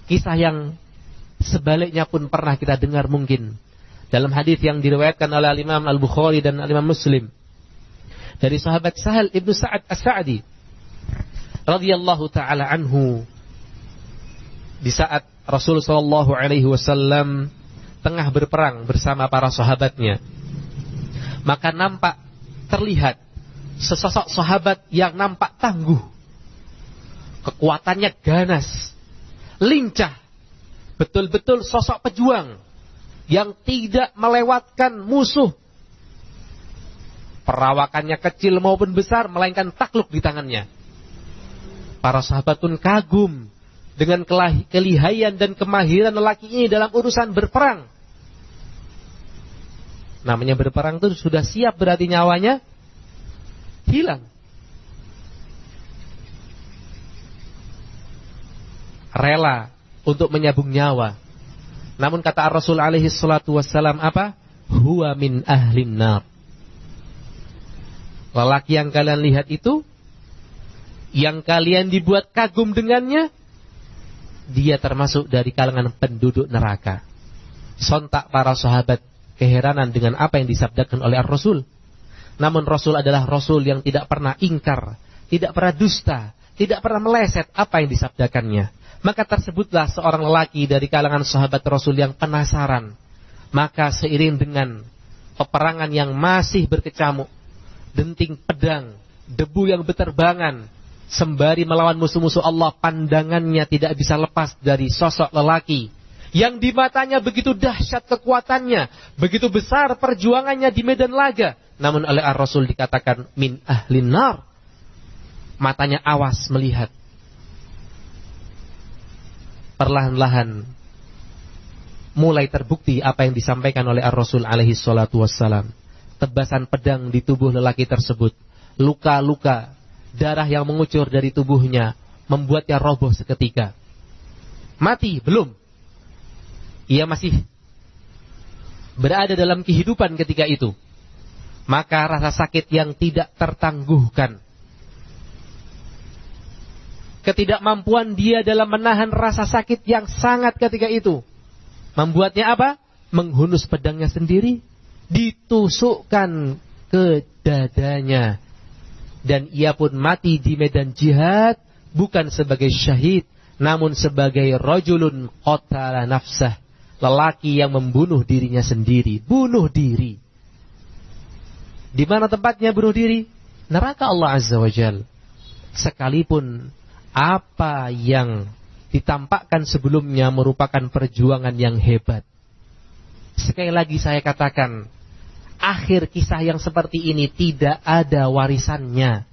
Kisah yang sebaliknya pun pernah kita dengar mungkin dalam hadis yang diriwayatkan oleh Imam Al-Bukhari dan Imam Muslim dari sahabat Sahal ibnu Sa'ad As-Sa'di radhiyallahu taala anhu, di saat Rasul sallallahu alaihi wasallam tengah berperang bersama para sahabatnya, maka nampak terlihat sesosok sahabat yang nampak tangguh, kekuatannya ganas, lincah, betul-betul sosok pejuang yang tidak melewatkan musuh. Perawakannya kecil maupun besar, melainkan takluk di tangannya. Para sahabat pun kagum dengan kelihayan dan kemahiran lelaki ini dalam urusan berperang. Namanya berperang itu sudah siap berarti nyawanya hilang. Rela untuk menyabung nyawa. Namun kata Rasul alaihi salatu wassalam apa? Huwa min ahlin nar. Lelaki yang kalian lihat itu, yang kalian dibuat kagum dengannya, dia termasuk dari kalangan penduduk neraka. Sontak para sahabat keheranan dengan apa yang disabdakan oleh Rasul. Namun Rasul adalah Rasul yang tidak pernah ingkar, tidak pernah dusta, tidak pernah meleset apa yang disabdakannya. Maka tersebutlah seorang lelaki dari kalangan sahabat Rasul yang penasaran. Maka seiring dengan peperangan yang masih berkecamuk, denting pedang, debu yang berterbangan, sembari melawan musuh-musuh Allah, pandangannya tidak bisa lepas dari sosok lelaki yang di matanya begitu dahsyat kekuatannya, begitu besar perjuangannya di medan laga. Namun oleh Ar-Rasul dikatakan min ahlin nar. Matanya awas melihat. Perlahan-lahan mulai terbukti apa yang disampaikan oleh Ar-Rasul alaihi salatu wassalam. Tebasan pedang di tubuh lelaki tersebut, luka-luka, darah yang mengucur dari tubuhnya, membuatnya roboh seketika. Mati? Belum. Ia masih berada dalam kehidupan ketika itu. Maka rasa sakit yang tidak tertangguhkan, ketidakmampuan dia dalam menahan rasa sakit yang sangat ketika itu, membuatnya apa? Menghunus pedangnya sendiri, ditusukkan ke dadanya, dan ia pun mati di medan jihad, bukan sebagai syahid, namun sebagai rajulun qatala nafsah, lelaki yang membunuh dirinya sendiri, bunuh diri. Di mana tempatnya bunuh diri? Neraka Allah Azza wa Jalla. Sekalipun apa yang ditampakkan sebelumnya merupakan perjuangan yang hebat. Sekali lagi saya katakan, akhir kisah yang seperti ini tidak ada warisannya.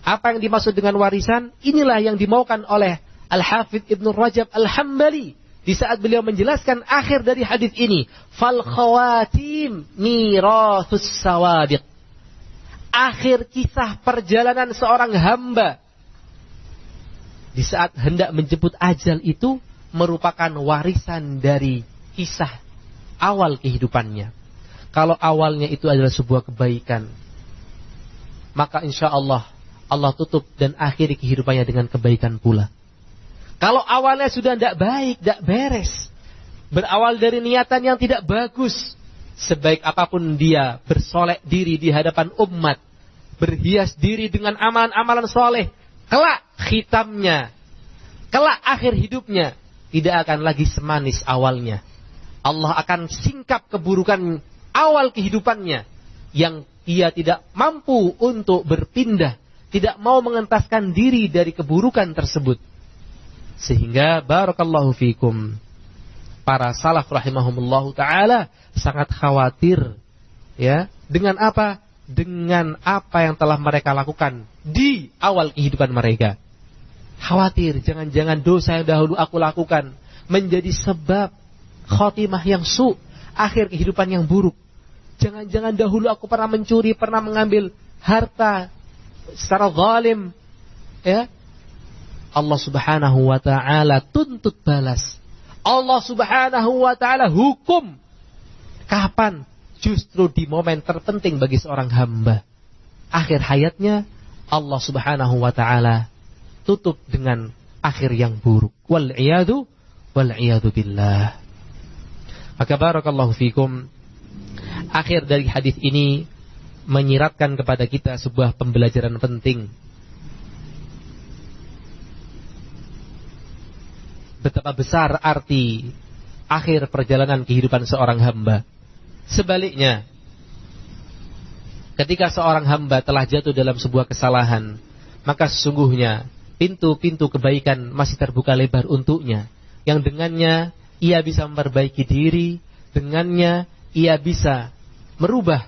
Apa yang dimaksud dengan warisan? Inilah yang dimaukan oleh Al-Hafidh Ibnu Rajab Al-Hambali di saat beliau menjelaskan akhir dari hadis ini. Fal khawatim mirathus sawabiq. Akhir kisah perjalanan seorang hamba di saat hendak menjemput ajal itu merupakan warisan dari kisah awal kehidupannya. Kalau awalnya itu adalah sebuah kebaikan, maka insya Allah Allah tutup dan akhiri kehidupannya dengan kebaikan pula. Kalau awalnya sudah tidak baik, tidak beres, berawal dari niatan yang tidak bagus, sebaik apapun dia bersolek diri di hadapan umat, berhias diri dengan amalan-amalan soleh, kelak khitamnya, kelak akhir hidupnya tidak akan lagi semanis awalnya. Allah akan singkap keburukan awal kehidupannya yang ia tidak mampu untuk berpindah, tidak mau mengentaskan diri dari keburukan tersebut. Sehingga barakallahu fikum, para salaf rahimahumullahu ta'ala sangat khawatir ya, dengan apa? Dengan apa yang telah mereka lakukan di awal kehidupan mereka. Khawatir jangan-jangan dosa yang dahulu aku lakukan menjadi sebab khotimah yang akhir kehidupan yang buruk. Jangan-jangan dahulu aku pernah mencuri, pernah mengambil harta secara zalim, ya. Allah Subhanahu wa ta'ala tuntut balas. Allah Subhanahu wa ta'ala hukum. Kapan? Justru di momen terpenting bagi seorang hamba. Akhir hayatnya Allah Subhanahu wa ta'ala tutup dengan akhir yang buruk. Wal-'iyadu billah. Maka barakallahu fikum, akhir dari hadis ini menyiratkan kepada kita sebuah pembelajaran penting. Betapa besar arti akhir perjalanan kehidupan seorang hamba. Sebaliknya, ketika seorang hamba telah jatuh dalam sebuah kesalahan, maka sesungguhnya pintu-pintu kebaikan masih terbuka lebar untuknya, yang dengannya ia bisa memperbaiki diri, dengannya ia bisa merubah.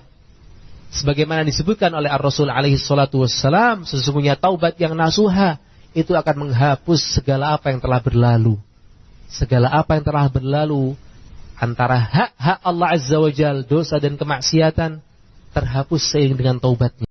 Sebagaimana disebutkan oleh Ar-Rasul alaihi salatu wassalam, sesungguhnya taubat yang nasuha itu akan menghapus segala apa yang telah berlalu. Segala apa yang telah berlalu antara hak-hak Allah Azza wa Jalla, dosa dan kemaksiatan, terhapus seiring dengan taubatnya.